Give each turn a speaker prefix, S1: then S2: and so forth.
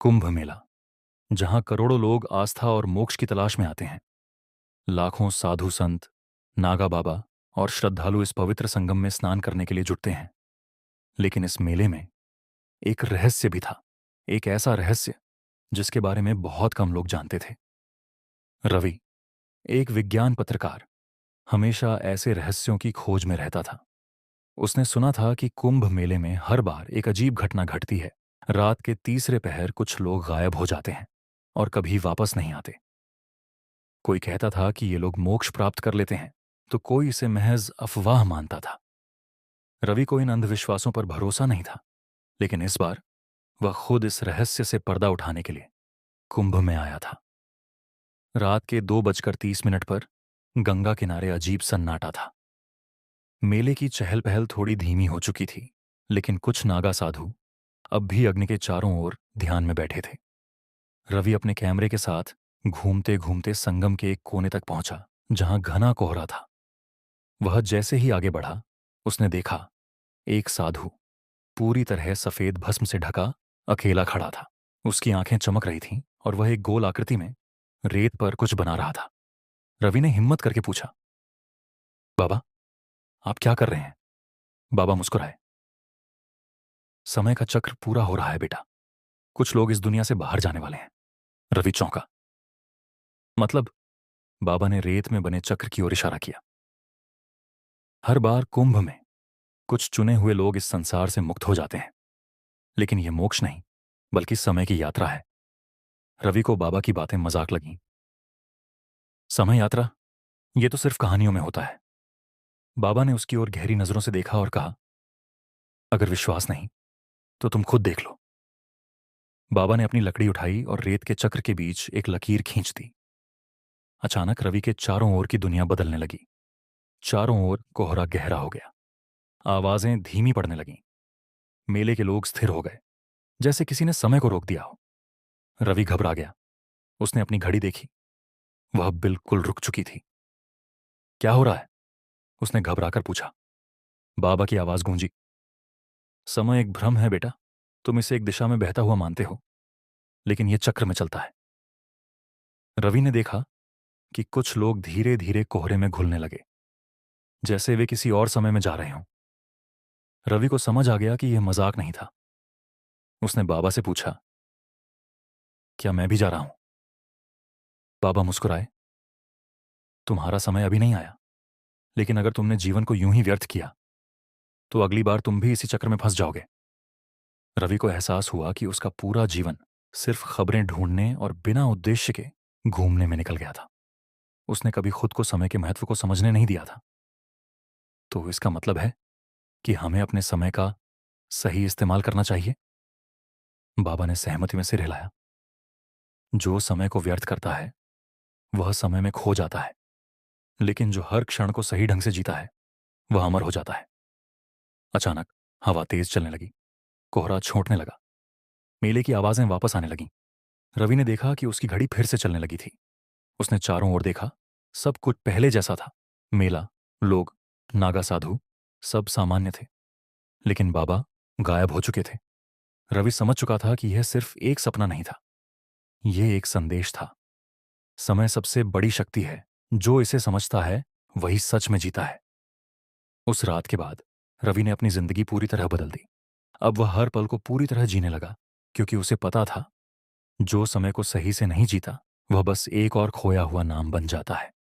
S1: कुंभ मेला, जहां करोड़ों लोग आस्था और मोक्ष की तलाश में आते हैं। लाखों साधु संत, नागा बाबा और श्रद्धालु इस पवित्र संगम में स्नान करने के लिए जुटते हैं। लेकिन इस मेले में एक रहस्य भी था। एक ऐसा रहस्य जिसके बारे में बहुत कम लोग जानते थे। रवि, एक विज्ञान पत्रकार, हमेशा ऐसे रहस्यों की खोज में रहता था। उसने सुना था कि कुंभ मेले में हर बार एक अजीब घटना घटती है। रात के तीसरे पहर कुछ लोग गायब हो जाते हैं और कभी वापस नहीं आते। कोई कहता था कि ये लोग मोक्ष प्राप्त कर लेते हैं, तो कोई इसे महज अफवाह मानता था। रवि को इन अंधविश्वासों पर भरोसा नहीं था, लेकिन इस बार वह खुद इस रहस्य से पर्दा उठाने के लिए कुंभ में आया था। रात के 2:30 पर गंगा किनारे अजीब सन्नाटा था। मेले की चहल पहल थोड़ी धीमी हो चुकी थी, लेकिन कुछ नागा साधु अब भी अग्नि के चारों ओर ध्यान में बैठे थे। रवि अपने कैमरे के साथ घूमते घूमते संगम के एक कोने तक पहुंचा, जहां घना कोहरा था। वह जैसे ही आगे बढ़ा, उसने देखा एक साधु पूरी तरह सफेद भस्म से ढका अकेला खड़ा था। उसकी आंखें चमक रही थीं और वह एक गोल आकृति में रेत पर कुछ बना रहा था। रवि ने हिम्मत करके पूछा, बाबा, आप क्या कर रहे हैं? बाबा मुस्कुराए। समय का चक्र पूरा हो रहा है बेटा, कुछ लोग इस दुनिया से बाहर जाने वाले हैं। रवि चौंका। मतलब? बाबा ने रेत में बने चक्र की ओर इशारा किया। हर बार कुंभ में कुछ चुने हुए लोग इस संसार से मुक्त हो जाते हैं, लेकिन यह मोक्ष नहीं, बल्कि समय की यात्रा है। रवि को बाबा की बातें मजाक लगीं। समय यात्रा, यह तो सिर्फ कहानियों में होता है। बाबा ने उसकी ओर गहरी नजरों से देखा और कहा, अगर विश्वास नहीं तो तुम खुद देख लो। बाबा ने अपनी लकड़ी उठाई और रेत के चक्र के बीच एक लकीर खींच दी। अचानक रवि के चारों ओर की दुनिया बदलने लगी। चारों ओर कोहरा गहरा हो गया। आवाजें धीमी पड़ने लगीं। मेले के लोग स्थिर हो गए, जैसे किसी ने समय को रोक दिया हो। रवि घबरा गया। उसने अपनी घड़ी देखी, वह बिल्कुल रुक चुकी थी। क्या हो रहा है? उसने घबराकर पूछा। बाबा की आवाज गूंजी, समय एक भ्रम है बेटा, तुम इसे एक दिशा में बहता हुआ मानते हो, लेकिन यह चक्र में चलता है। रवि ने देखा कि कुछ लोग धीरे धीरे कोहरे में घुलने लगे, जैसे वे किसी और समय में जा रहे हों। रवि को समझ आ गया कि यह मजाक नहीं था। उसने बाबा से पूछा, क्या मैं भी जा रहा हूं? बाबा मुस्कुराए। तुम्हारा समय अभी नहीं आया, लेकिन अगर तुमने जीवन को यूं ही व्यर्थ किया तो अगली बार तुम भी इसी चक्र में फंस जाओगे। रवि को एहसास हुआ कि उसका पूरा जीवन सिर्फ खबरें ढूंढने और बिना उद्देश्य के घूमने में निकल गया था। उसने कभी खुद को समय के महत्व को समझने नहीं दिया था। तो इसका मतलब है कि हमें अपने समय का सही इस्तेमाल करना चाहिए। बाबा ने सहमति में सिर हिलाया। जो समय को व्यर्थ करता है वह समय में खो जाता है, लेकिन जो हर क्षण को सही ढंग से जीता है वह अमर हो जाता है। अचानक हवा तेज चलने लगी। कोहरा छोंटने लगा। मेले की आवाजें वापस आने लगीं। रवि ने देखा कि उसकी घड़ी फिर से चलने लगी थी। उसने चारों ओर देखा। सब कुछ पहले जैसा था। मेला, लोग, नागा साधु, सब सामान्य थे। लेकिन बाबा गायब हो चुके थे। रवि समझ चुका था कि यह सिर्फ एक सपना नहीं था, यह एक संदेश था। समय सबसे बड़ी शक्ति है, जो इसे समझता है वही सच में जीता है। उस रात के बाद रवि ने अपनी जिंदगी पूरी तरह बदल दी। अब वह हर पल को पूरी तरह जीने लगा, क्योंकि उसे पता था जो समय को सही से नहीं जीता वह बस एक और खोया हुआ नाम बन जाता है।